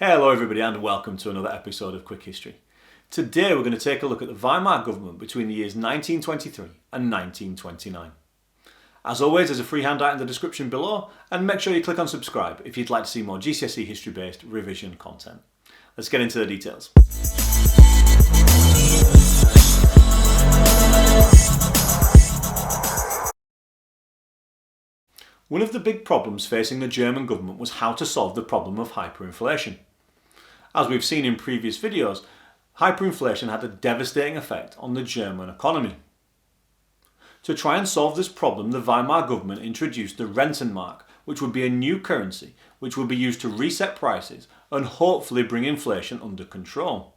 Hello everybody and welcome to another episode of Quick History. Today we're going to take a look at the Weimar Government between the years 1923 and 1929. As always, there's a free handout in the description below, and make sure you click on subscribe if you'd like to see more GCSE history based revision content. Let's get into the details. One of the big problems facing the German government was how to solve the problem of hyperinflation. As we've seen in previous videos, hyperinflation had a devastating effect on the German economy. To try and solve this problem, the Weimar government introduced the Rentenmark, which would be a new currency which would be used to reset prices and hopefully bring inflation under control.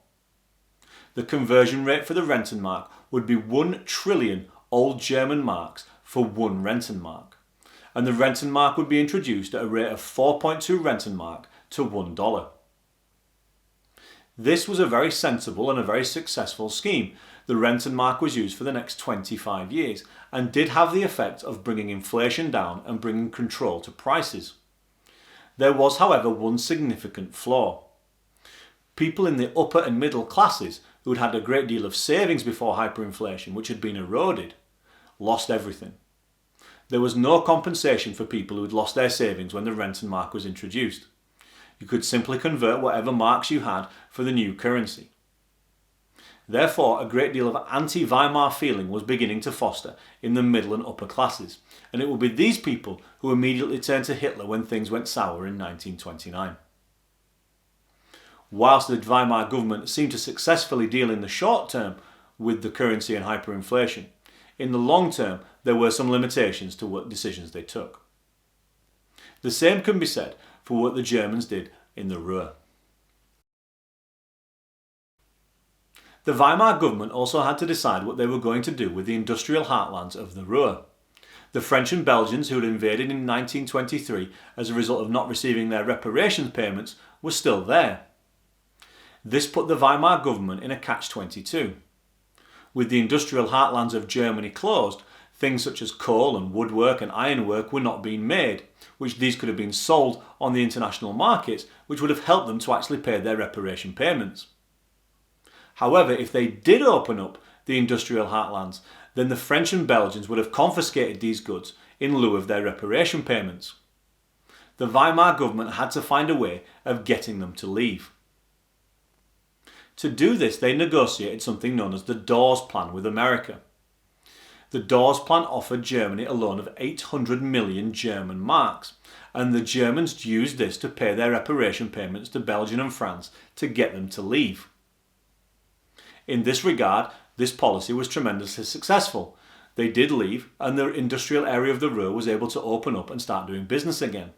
The conversion rate for the Rentenmark would be 1 trillion old German marks for 1 Rentenmark, and the Rentenmark would be introduced at a rate of 4.2 Rentenmark to $1. This was a very sensible and a very successful scheme. The Rentenmark was used for the next 25 years and did have the effect of bringing inflation down and bringing control to prices. There was, however, one significant flaw. People in the upper and middle classes who had had a great deal of savings before hyperinflation, which had been eroded, lost everything. There was no compensation for people who had lost their savings when the Rentenmark was introduced. You could simply convert whatever marks you had for the new currency. Therefore, a great deal of anti-Weimar feeling was beginning to foster in the middle and upper classes, and it would be these people who immediately turned to Hitler when things went sour in 1929. Whilst the Weimar government seemed to successfully deal in the short term with the currency and hyperinflation, in the long term there were some limitations to what decisions they took. The same can be said for what the Germans did in the RUHR. The Weimar government also had to decide what they were going to do with the industrial heartlands of the RUHR. The French and Belgians who had invaded in 1923 as a result of not receiving their reparations payments were still there. This put the Weimar government in a catch-22. With the industrial heartlands of Germany closed, things such as coal and woodwork and ironwork were not being made, which these could have been sold on the international markets, which would have helped them to actually pay their reparation payments. However, if they did open up the industrial heartlands, then the French and Belgians would have confiscated these goods in lieu of their reparation payments. The Weimar government had to find a way of getting them to leave. To do this, they negotiated something known as the Dawes Plan with America. The Dawes Plan offered Germany a loan of 800 million German marks, and the Germans used this to pay their reparation payments to Belgium and France to get them to leave. In this regard, this policy was tremendously successful. They did leave, and the industrial area of the Ruhr was able to open up and start doing business again.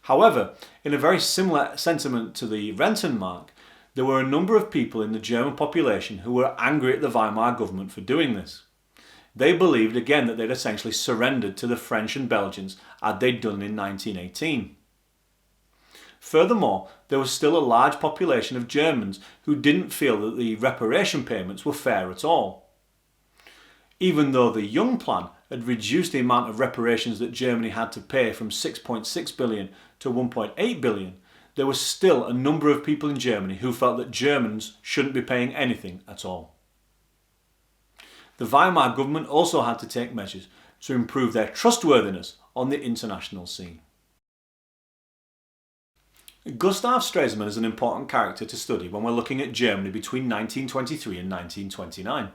However, in a very similar sentiment to the Rentenmark, there were a number of people in the German population who were angry at the Weimar government for doing this. They believed again that they'd essentially surrendered to the French and Belgians as they'd done in 1918. Furthermore, there was still a large population of Germans who didn't feel that the reparation payments were fair at all. Even though the Young Plan had reduced the amount of reparations that Germany had to pay from 6.6 billion to 1.8 billion, there was still a number of people in Germany who felt that Germans shouldn't be paying anything at all. The Weimar government also had to take measures to improve their trustworthiness on the international scene. Gustav Stresemann is an important character to study when we're looking at Germany between 1923 and 1929.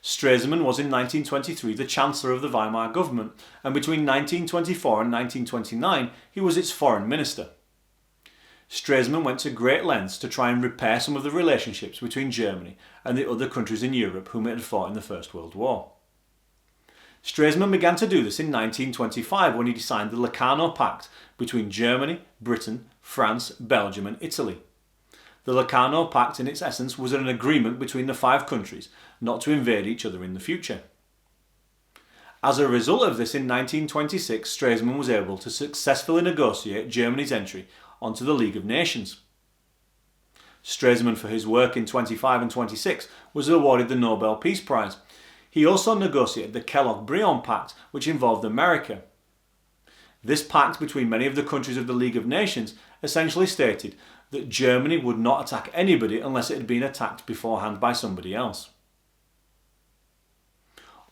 Stresemann was in 1923 the Chancellor of the Weimar government, and between 1924 and 1929 he was its foreign minister. Stresemann went to great lengths to try and repair some of the relationships between Germany and the other countries in Europe whom it had fought in the First World War. Stresemann began to do this in 1925 when he signed the Locarno Pact between Germany, Britain, France, Belgium and Italy. The Locarno Pact in its essence was an agreement between the 5 countries not to invade each other in the future. As a result of this, in 1926 Stresemann was able to successfully negotiate Germany's entry onto the League of Nations. Stresemann, for his work in 25 and 26, was awarded the Nobel Peace Prize. He also negotiated the Kellogg-Briand Pact, which involved America. This pact between many of the countries of the League of Nations essentially stated that Germany would not attack anybody unless it had been attacked beforehand by somebody else.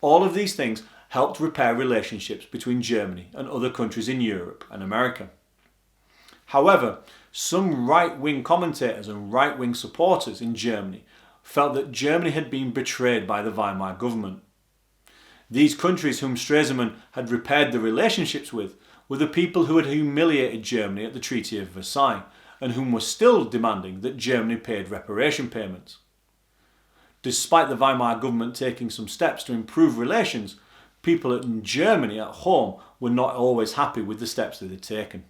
All of these things helped repair relationships between Germany and other countries in Europe and America. However, some right-wing commentators and right-wing supporters in Germany felt that Germany had been betrayed by the Weimar government. These countries whom Stresemann had repaired the relationships with were the people who had humiliated Germany at the Treaty of Versailles and whom were still demanding that Germany paid reparation payments. Despite the Weimar government taking some steps to improve relations, people in Germany at home were not always happy with the steps that had taken.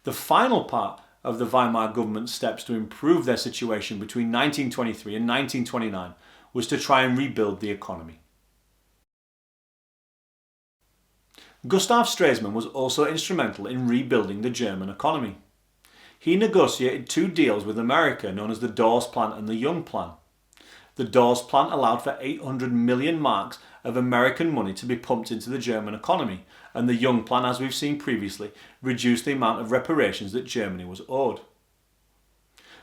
The final part of the Weimar government's steps to improve their situation between 1923 and 1929 was to try and rebuild the economy. Gustav Stresemann was also instrumental in rebuilding the German economy. He negotiated two deals with America known as the Dawes Plan and the Young Plan. The Dawes Plan allowed for 800 million marks of American money to be pumped into the German economy, and the Young Plan, as we've seen previously, reduced the amount of reparations that Germany was owed.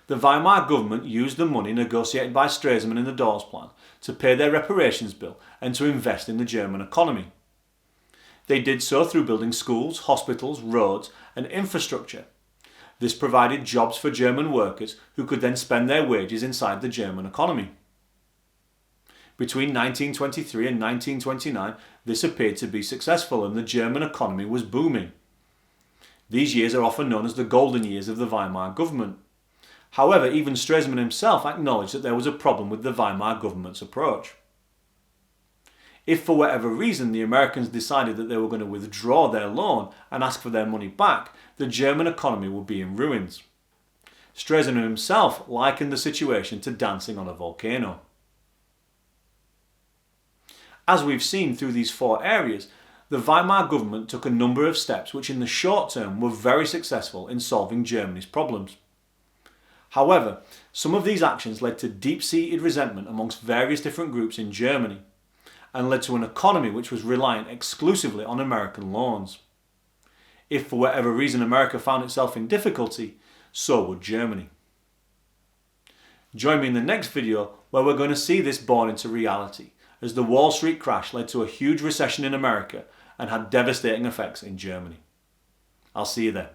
The Weimar government used the money negotiated by Stresemann in the Dawes Plan to pay their reparations bill and to invest in the German economy. They did so through building schools, hospitals, roads and infrastructure. This provided jobs for German workers who could then spend their wages inside the German economy. Between 1923 and 1929, this appeared to be successful and the German economy was booming. These years are often known as the golden years of the Weimar government. However, even Stresemann himself acknowledged that there was a problem with the Weimar government's approach. If for whatever reason the Americans decided that they were going to withdraw their loan and ask for their money back, the German economy would be in ruins. Stresemann himself likened the situation to dancing on a volcano. As we've seen through these four areas, the Weimar government took a number of steps which in the short term were very successful in solving Germany's problems. However, some of these actions led to deep-seated resentment amongst various different groups in Germany and led to an economy which was reliant exclusively on American loans. If for whatever reason America found itself in difficulty, so would Germany. Join me in the next video where we're going to see this born into reality, as the Wall Street crash led to a huge recession in America and had devastating effects in Germany. I'll see you there.